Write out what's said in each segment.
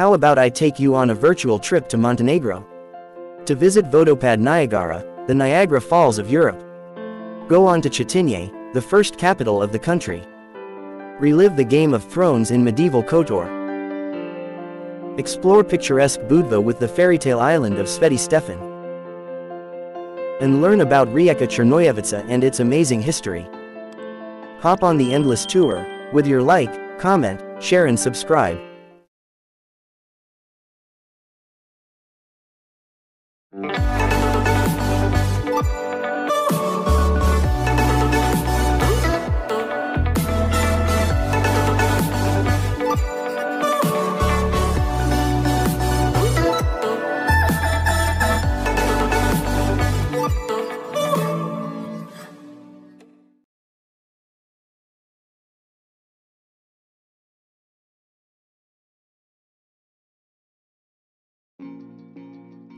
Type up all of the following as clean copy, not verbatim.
How about I take you on a virtual trip to Montenegro? To visit Vodopad Niagara, the Niagara Falls of Europe. Go on to Cetinje, the first capital of the country. Relive the Game of Thrones in medieval Kotor. Explore picturesque Budva with the fairy-tale island of Sveti Stefan. And learn about Rijeka Črnojevica and its amazing history. Hop on the endless tour, with your like, comment, share and subscribe.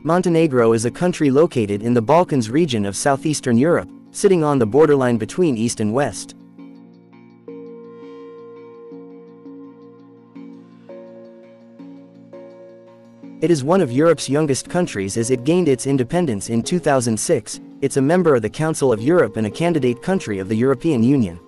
Montenegro is a country located in the Balkans region of southeastern Europe, sitting on the borderline between East and West. It is one of Europe's youngest countries as it gained its independence in 2006. It's a member of the Council of Europe and a candidate country of the European Union.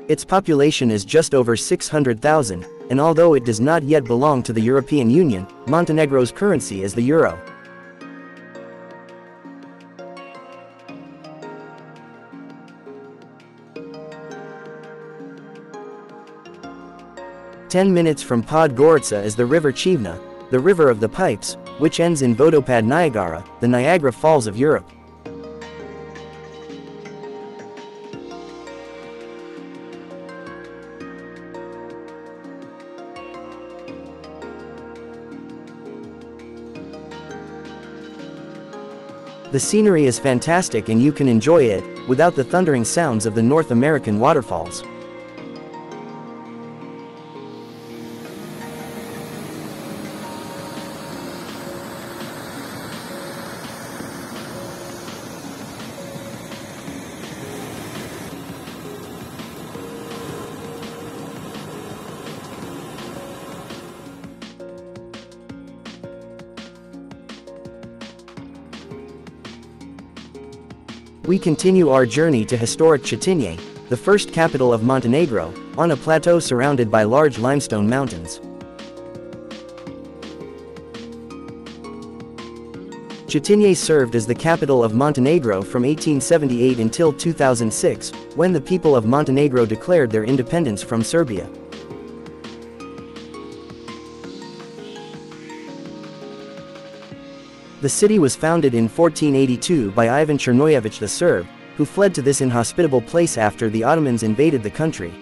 Its population is just over 600,000, and although it does not yet belong to the European Union, Montenegro's currency is the euro. "10 minutes from Podgorica is the river Chivna, the river of the pipes, which ends in Vodopad Niagara, the Niagara Falls of Europe. The scenery is fantastic and you can enjoy it, without the thundering sounds of the North American waterfalls. We continue our journey to historic Cetinje, the first capital of Montenegro, on a plateau surrounded by large limestone mountains. Cetinje served as the capital of Montenegro from 1878 until 2006, when the people of Montenegro declared their independence from Serbia. The city was founded in 1482 by Ivan Črnojević the Serb, who fled to this inhospitable place after the Ottomans invaded the country.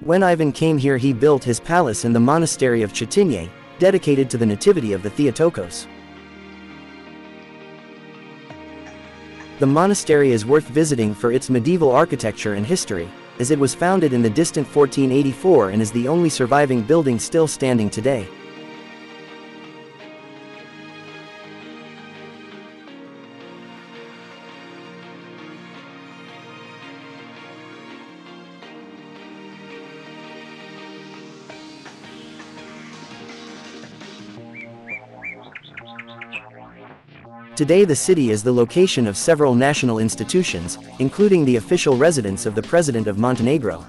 When Ivan came here, he built his palace and the monastery of Cetinje, dedicated to the nativity of the Theotokos. The monastery is worth visiting for its medieval architecture and history, as it was founded in the distant 1484 and is the only surviving building still standing today. Today the city is the location of several national institutions, including the official residence of the President of Montenegro.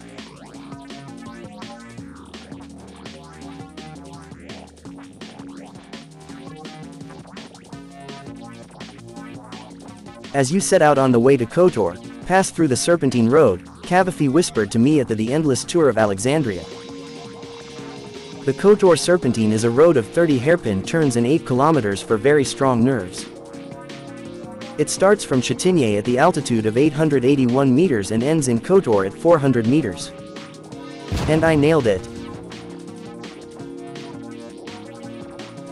As you set out on the way to Kotor, pass through the Serpentine Road, Cavafy whispered to me at the endless tour of Alexandria. The Kotor Serpentine is a road of 30 hairpin turns and 8 kilometers for very strong nerves. It starts from Cetinje at the altitude of 881 meters and ends in Kotor at 400 meters. And I nailed it.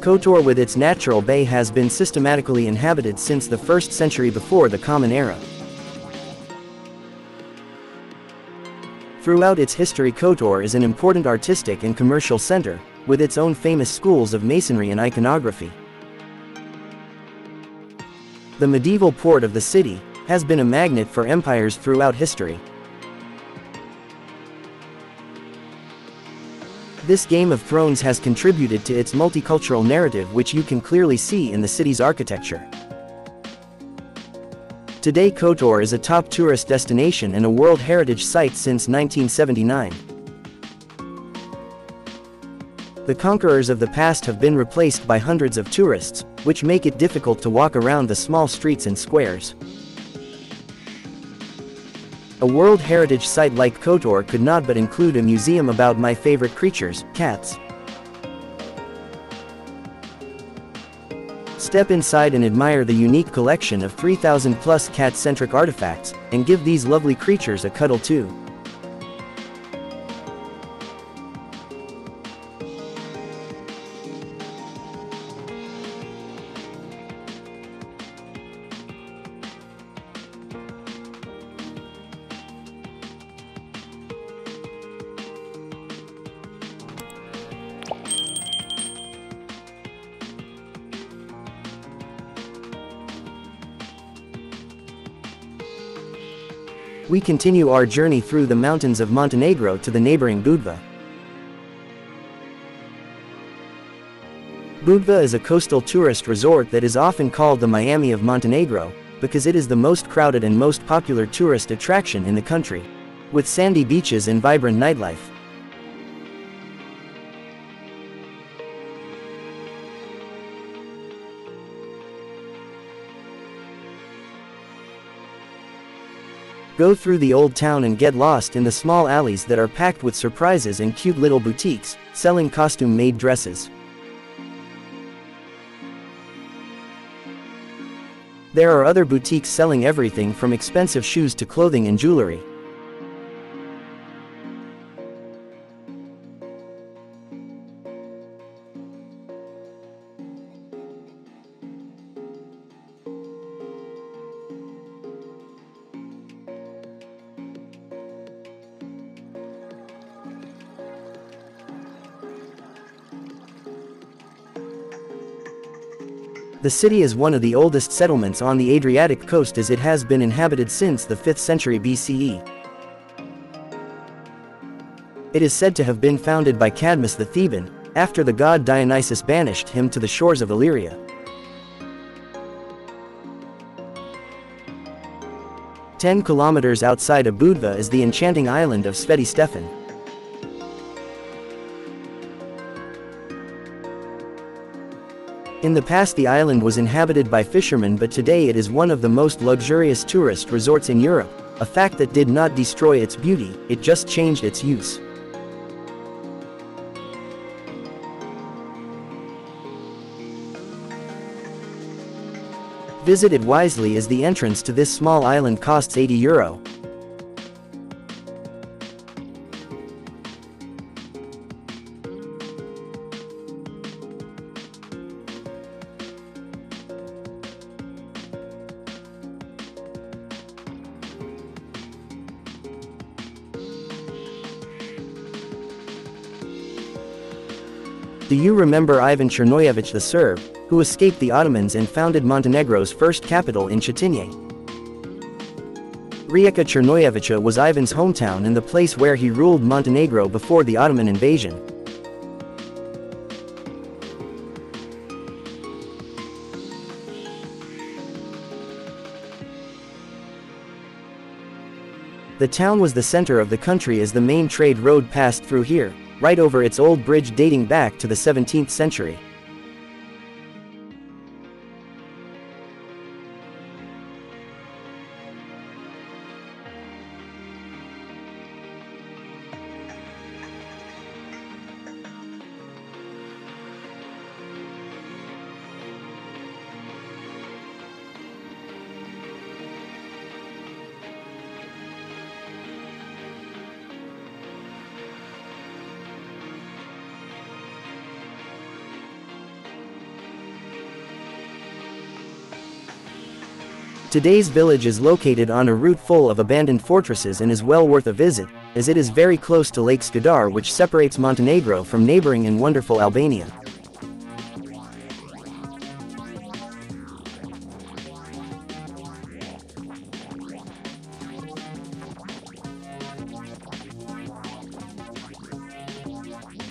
Kotor with its natural bay has been systematically inhabited since the 1st century before the Common Era. Throughout its history, Kotor is an important artistic and commercial center, with its own famous schools of masonry and iconography. The medieval port of the city, has been a magnet for empires throughout history. This Game of Thrones has contributed to its multicultural narrative, which you can clearly see in the city's architecture. Today Kotor is a top tourist destination and a World Heritage Site since 1979. The conquerors of the past have been replaced by hundreds of tourists, which make it difficult to walk around the small streets and squares. A World Heritage Site like Kotor could not but include a museum about my favorite creatures, cats. Step inside and admire the unique collection of 3,000+ cat-centric artifacts, and give these lovely creatures a cuddle too. We continue our journey through the mountains of Montenegro to the neighboring Budva. Budva is a coastal tourist resort that is often called the Miami of Montenegro, because it is the most crowded and most popular tourist attraction in the country, with sandy beaches and vibrant nightlife. Go through the old town and get lost in the small alleys that are packed with surprises and cute little boutiques, selling costume-made dresses. There are other boutiques selling everything from expensive shoes to clothing and jewelry. The city is one of the oldest settlements on the Adriatic coast, as it has been inhabited since the 5th century BCE. It is said to have been founded by Cadmus the Theban, after the god Dionysus banished him to the shores of Illyria. 10 kilometers outside of Budva is the enchanting island of Sveti Stefan. In the past the island was inhabited by fishermen, but today it is one of the most luxurious tourist resorts in Europe, a fact that did not destroy its beauty, it just changed its use. Visit it wisely, as the entrance to this small island costs €80. Do you remember Ivan Chernoyevich the Serb, who escaped the Ottomans and founded Montenegro's first capital in Cetinje? Rijeka Chernojevica was Ivan's hometown and the place where he ruled Montenegro before the Ottoman invasion. The town was the center of the country, as the main trade road passed through here, right over its old bridge dating back to the 17th century. Today's village is located on a route full of abandoned fortresses and is well worth a visit, as it is very close to Lake Skadar, which separates Montenegro from neighboring and wonderful Albania.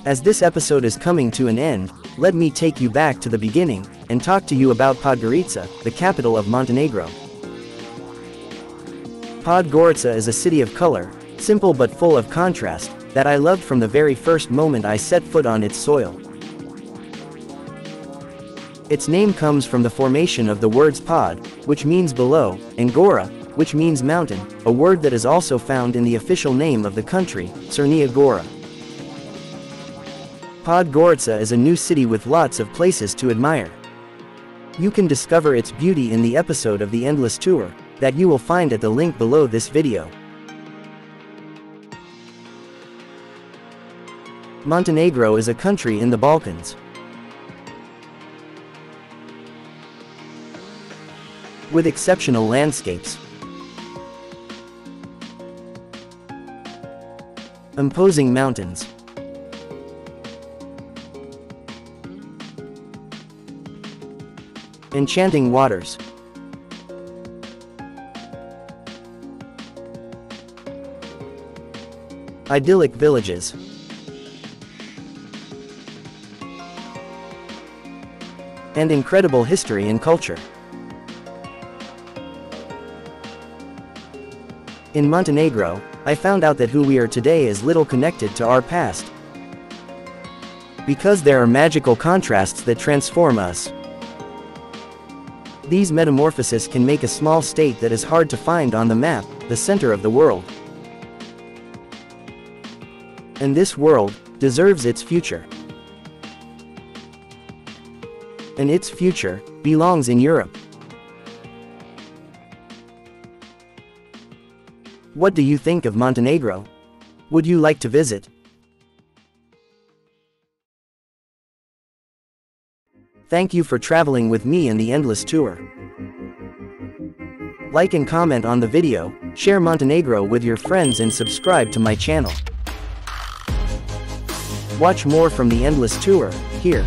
As this episode is coming to an end, let me take you back to the beginning, and talk to you about Podgorica, the capital of Montenegro. Podgorica is a city of color, simple but full of contrast, that I loved from the very first moment I set foot on its soil. Its name comes from the formation of the words pod, which means below, and gora, which means mountain, a word that is also found in the official name of the country, Crna Gora. Podgorica is a new city with lots of places to admire. You can discover its beauty in the episode of the Endless Tour, that you will find at the link below this video. Montenegro is a country in the Balkans. With exceptional landscapes, imposing mountains, enchanting waters, idyllic villages, and incredible history and culture. In Montenegro, I found out that who we are today is little connected to our past. Because there are magical contrasts that transform us. These metamorphoses can make a small state that is hard to find on the map, the center of the world. And this world deserves its future. And its future belongs in Europe. What do you think of Montenegro? Would you like to visit? Thank you for traveling with me in the Endless Tour. Like and comment on the video, share Montenegro with your friends and subscribe to my channel. Watch more from the Endless Tour, here.